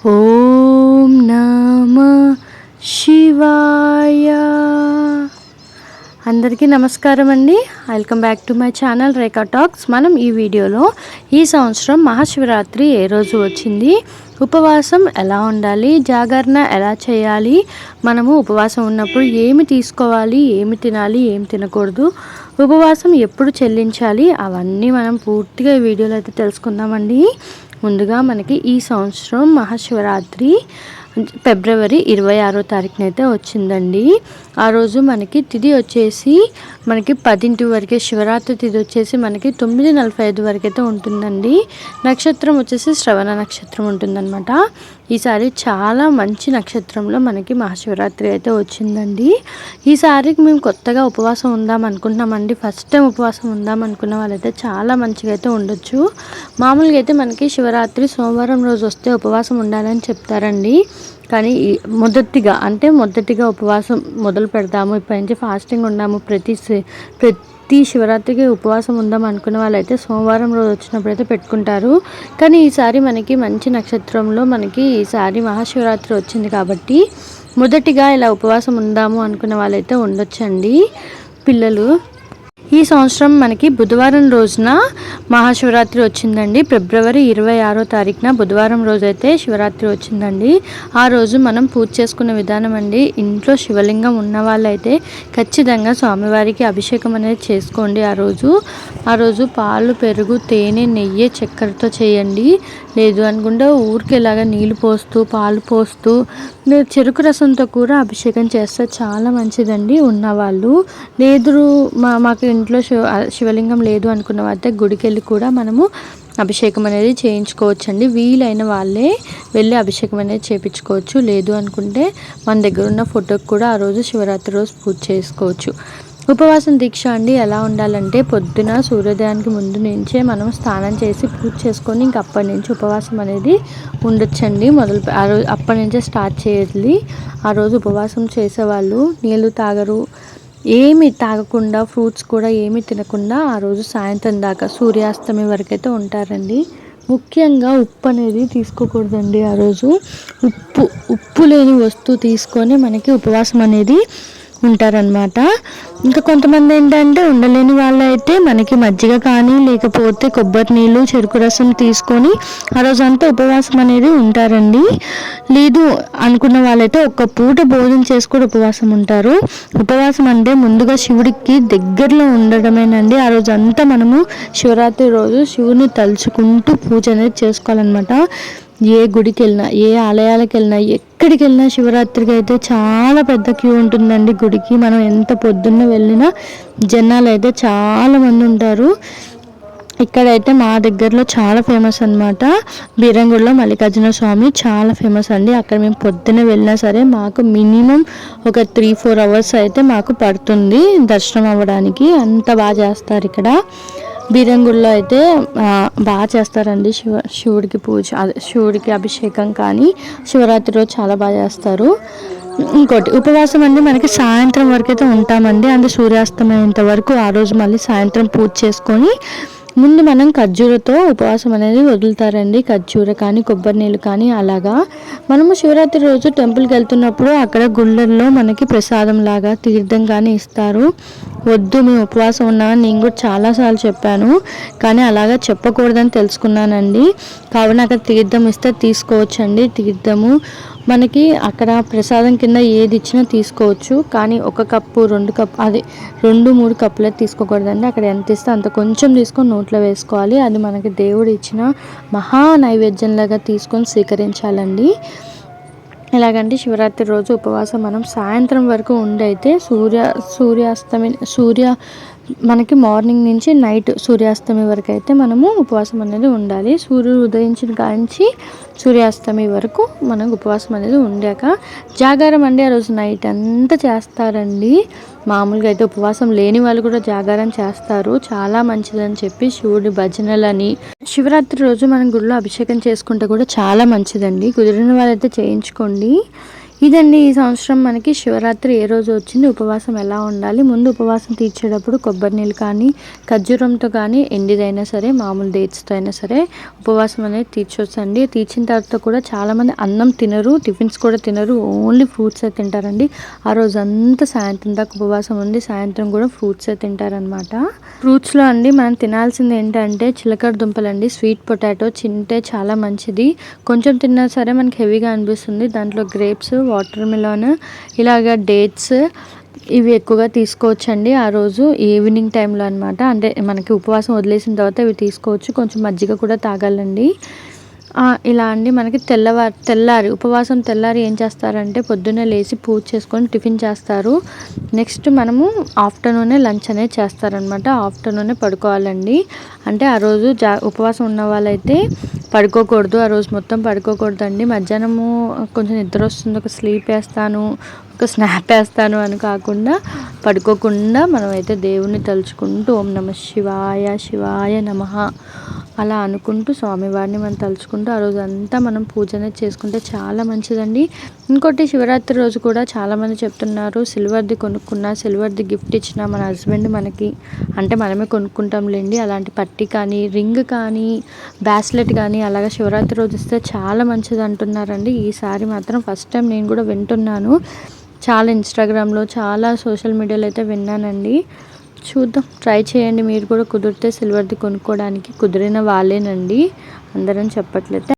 ఓం నమః శివాయ. అందరికీ నమస్కారం అండి. Welcome back to my channel Rekha talks. మనం ఈ వీడియోలో ఈ సంవత్సరం మహాశివరాత్రి ఏ రోజు వచ్చింది, ఉపవాసం ఎలా ఉండాలి, జాగరణ ఎలా చేయాలి, మనము ఉపవాసం ఉన్నప్పుడు ఏమి తీసుకోవాలి, ఏమి తినాలి, ఏమి తినకూడదు, ఉపవాసం ఎప్పుడు చెల్లించాలి, అవన్నీ మనం పూర్తిగా ఈ వీడియోలో అయితే తెలుసుకుందామండి. ముందుగా మనకి ఈ సంవత్సరం మహాశివరాత్రి ఫిబ్రవరి 26వ తారీఖున అయితే వచ్చిందండి. ఆ రోజు మనకి తిథి వచ్చేసి మనకి 10 వరకే, శివరాత్రి తిథి వచ్చేసి మనకి 9:45 వరకు అయితే ఉంటుందండి. నక్షత్రం వచ్చేసి శ్రవణ నక్షత్రం ఉంటుందన్నమాట. ఈసారి చాలా మంచి నక్షత్రంలో మనకి మహాశివరాత్రి అయితే వచ్చిందండి. ఈసారికి మేము కొత్తగా ఉపవాసం ఉందాం అనుకుంటున్నామండి. ఫస్ట్ టైం ఉపవాసం ఉందాం అనుకున్న వాళ్ళైతే చాలా మంచిగా అయితే ఉండొచ్చు. మామూలుగా అయితే మనకి శివరాత్రి సోమవారం రోజు వస్తే ఉపవాసం ఉండాలని చెప్తారండి. కానీ మొదటిగా ఉపవాసం మొదలు పెడతాము, ఇప్పటి నుంచి ఫాస్టింగ్ ఉండాము, ప్రతి శివరాత్రికి ఉపవాసం ఉందాం అనుకున్న వాళ్ళైతే సోమవారం రోజు వచ్చినప్పుడైతే పెట్టుకుంటారు. కానీ ఈసారి మనకి మంచి నక్షత్రంలో మనకి ఈసారి మహాశివరాత్రి వచ్చింది కాబట్టి మొదటిగా ఇలా ఉపవాసం ఉందాము అనుకున్న వాళ్ళైతే ఉండొచ్చండి. పిల్లలు ఈ సంవత్సరం మనకి బుధవారం రోజున మహాశివరాత్రి వచ్చిందండి. ఫిబ్రవరి 26వ తారీఖున బుధవారం రోజు అయితే శివరాత్రి వచ్చిందండి. ఆ రోజు మనం పూజ చేసుకునే విధానం అండి. ఇంట్లో శివలింగం ఉన్న వాళ్ళైతే ఖచ్చితంగా స్వామివారికి అభిషేకం అనేది చేసుకోండి. ఆ రోజు పాలు, పెరుగు, తేనె, నెయ్యి, చక్కెరతో చేయండి. లేదు అనుకుంటే ఊరికి ఇలాగా నీళ్ళు పోస్తూ, పాలు పోస్తూ, చెరుకు రసంతో కూడా అభిషేకం చేస్తే చాలా మంచిదండి. ఉన్నవాళ్ళు లేదు మాకు ఇంట్లో శివలింగం లేదు అనుకున్న వాళ్ళైతే గుడికి వెళ్ళి కూడా మనము అభిషేకం అనేది చేయించుకోవచ్చండి. వీలైన వాళ్ళే వెళ్ళి అభిషేకం అనేది చేయించుకోవచ్చు. లేదు అనుకుంటే మన దగ్గర ఉన్న ఫోటోకి కూడా ఆ రోజు శివరాత్రి రోజు పూజ చేసుకోవచ్చు. ఉపవాసం దీక్ష అండి ఎలా ఉండాలంటే పొద్దున సూర్యోదయానికి ముందు నుంచే మనం స్నానం చేసి పూజ చేసుకొని ఇంక అప్పటి నుంచి ఉపవాసం అనేది ఉండొచ్చండి. అప్పటి నుంచే స్టార్ట్ చేయాలి. ఆ రోజు ఉపవాసం చేసేవాళ్ళు నీళ్ళు తాగరు, ఏమి తాగకుండా, ఫ్రూట్స్ కూడా ఏమి తినకుండా ఆ రోజు సాయంత్రం దాకా సూర్యాస్తమి వరకు అయితే ఉంటారండి. ముఖ్యంగా ఉప్పు అనేది తీసుకోకూడదండి. ఆ రోజు ఉప్పు లేని వస్తువు తీసుకొని మనకి ఉపవాసం అనేది ఉంటారనమాట. ఇంకా కొంతమంది ఏంటంటే ఉండలేని వాళ్ళైతే మనకి మజ్జిగ కానీ లేకపోతే కొబ్బరి నీళ్ళు, చెరుకు రసం తీసుకొని ఆ రోజంతా ఉపవాసం అనేది ఉంటారండి. లేదు అనుకున్న వాళ్ళైతే ఒక్క పూట భోజనం చేసి కూడా ఉపవాసం ఉంటారు. ఉపవాసం అంటే ముందుగా శివుడికి దగ్గరలో ఉండడమేనండి. ఆ రోజంతా మనము శివరాత్రి రోజు శివుని తలుచుకుంటూ పూజ అనేది చేసుకోవాలన్నమాట. ఏ గుడికి వెళ్ళినా, ఏ ఆలయాలకు వెళ్ళినా, ఎక్కడికి వెళ్ళినా శివరాత్రికి అయితే చాలా పెద్ద క్యూ ఉంటుందండి. గుడికి మనం ఎంత పొద్దున్న వెళ్ళినా జనాలు అయితే చాలా మంది ఉంటారు. ఇక్కడైతే మా దగ్గరలో చాలా ఫేమస్ అనమాట. బీరంగూడలో మల్లికార్జున స్వామి చాలా ఫేమస్ అండి. అక్కడ మేము పొద్దున్నే వెళ్ళినా సరే మాకు మినిమం ఒక 3-4 అవర్స్ అయితే మాకు పడుతుంది దర్శనం అవ్వడానికి. అంత బాగా చేస్తారు ఇక్కడ. బీరంగూడలో అయితే బాగా చేస్తారండి శివుడికి పూజ, శివుడికి అభిషేకం కానీ శివరాత్రి రోజు చాలా బాగా చేస్తారు. ఇంకోటి ఉపవాసం అండి మనకి సాయంత్రం వరకు అయితే ఉంటామండి. అంటే సూర్యాస్తమయ్యేంత వరకు ఆ రోజు మళ్ళీ సాయంత్రం పూజ చేసుకొని ముందు మనం ఖర్జూరతో ఉపవాసం అనేది వదులుతారండి. ఖర్జూర కానీ కొబ్బరి నీళ్ళు కానీ అలాగా. మనము శివరాత్రి రోజు టెంపుల్కి వెళ్తున్నప్పుడు అక్కడ గుళ్ళల్లో మనకి ప్రసాదం లాగా తీర్థం కానీ ఇస్తారు. వద్దు మేము ఉపవాసం ఉన్నామని నేను కూడా చాలాసార్లు చెప్పాను, కానీ అలాగా చెప్పకూడదని తెలుసుకున్నానండి. కావున అక్కడ తీర్థం ఇస్తే తీసుకోవచ్చండి. తీర్థము మనకి అక్కడ ప్రసాదం కింద ఏది ఇచ్చినా తీసుకోవచ్చు. కానీ 1 కప్పు 2 కప్పు 2-3 కప్పులే తీసుకోకూడదండి. అక్కడ ఎంత ఇస్తే అంత కొంచెం తీసుకొని నోట్లో వేసుకోవాలి. అది మనకి దేవుడు ఇచ్చిన మహా నైవేద్యంలాగా తీసుకొని స్వీకరించాలండి. ఎలాగంటే శివరాత్రి రోజు ఉపవాసం మనం సాయంత్రం వరకు ఉండైతే మనకి మార్నింగ్ నుంచి నైట్ సూర్యాస్తమి వరకు అయితే మనము ఉపవాసం అనేది ఉండాలి. సూర్యుడు ఉదయించిన కాంచి సూర్యాస్తమి వరకు మనం ఉపవాసం అనేది ఉండాక జాగారం అండి. ఆ రోజు నైట్ అంతా చేస్తారండి. మామూలుగా అయితే ఉపవాసం లేని వాళ్ళు కూడా జాగారం చేస్తారు. చాలా మంచిదని చెప్పి శివుడి భజనలని. శివరాత్రి రోజు మనం గుడిలో అభిషేకం చేసుకుంటే కూడా చాలా మంచిదండి. కుదిరిన వాళ్ళైతే చేయించుకోండి. ఇదండి ఈ సంవత్సరం మనకి శివరాత్రి ఏ రోజు వచ్చింది, ఉపవాసం ఎలా ఉండాలి. ముందు ఉపవాసం తీర్చేటప్పుడు కొబ్బరి నీళ్ళు కానీ ఖర్జూరంతో కానీ ఎండిదైనా సరే మామూలు డేట్స్తో అయినా సరే ఉపవాసం అనేది తీర్చొచ్చండి. తీర్చిన తర్వాత కూడా చాలామంది అన్నం తినరు, టిఫిన్స్ కూడా తినరు, ఓన్లీ ఫ్రూట్సే తింటారండి. ఆ రోజు అంతా సాయంత్రం దాకా ఉపవాసం ఉండి సాయంత్రం కూడా ఫ్రూట్సే తింటారనమాట. ఫ్రూట్స్లో అండి మనం తినాల్సింది ఏంటంటే చిలకడ దుంపలండి, స్వీట్ పొటాటో తింటే చాలా మంచిది. కొంచెం తిన్నా సరే మనకి హెవీగా అనిపిస్తుంది. దాంట్లో గ్రేప్స్, వాటర్ మిలాన్, ఇలాగ డేట్స్ ఇవి ఎక్కువగా తీసుకోవచ్చండి ఆ రోజు ఈవినింగ్ టైంలో అనమాట. అంటే మనకి ఉపవాసం వదిలేసిన తర్వాత ఇవి తీసుకోవచ్చు. కొంచెం మజ్జిగ కూడా తాగాలండి. ఇలా అండి మనకి తెల్లారి ఉపవాసం తెల్లారి ఏం చేస్తారంటే పొద్దున్నే లేచి పూజ చేసుకొని టిఫిన్ చేస్తారు. నెక్స్ట్ మనము ఆఫ్టర్నూనే లంచ్ అనేది చేస్తారనమాట. ఆఫ్టర్నూనే పడుకోవాలండి. అంటే ఆ రోజు ఉపవాసం ఉన్న వాళ్ళైతే పడుకోకూడదు, ఆ రోజు మొత్తం పడుకోకూడదండి. మధ్యాహ్నము కొంచెం నిద్ర వస్తుంది, ఒక స్లీప్ వేస్తాను, ఒక స్నాప్ వేస్తాను అని కాకుండా పడుకోకుండా మనమైతే దేవుణ్ణి తలుచుకుంటూ ఓం నమ శివాయ శివాయ నమః అలా అనుకుంటూ స్వామివారిని మనం తలుచుకుంటూ ఆ రోజు అంతా మనం పూజ అనేది చేసుకుంటే చాలా మంచిదండి. ఇంకోటి శివరాత్రి రోజు కూడా చాలామంది చెప్తున్నారు సిల్వర్ది కొనుక్కున్నా, సిల్వర్ది గిఫ్ట్ ఇచ్చిన మన హస్బెండ్ మనకి, అంటే మనమే కొనుక్కుంటాంలేండి, అలాంటి పట్టి కానీ రింగ్ కానీ బ్రాస్లెట్ కానీ అలాగ శివరాత్రి రోజు ఇస్తే చాలా మంచిది అంటున్నారండి. ఈసారి మాత్రం ఫస్ట్ టైం నేను కూడా వింటున్నాను. చాలా ఇన్స్టాగ్రామ్లో చాలా సోషల్ మీడియాలో అయితే విన్నానండి. చూద్దాం, ట్రై చేయండి మీరు కూడా. కుదిరితే సిల్వర్ది కొనుక్కోవడానికి కుదిరిన వాళ్ళేనండి, అందరం చెప్పట్లేదు.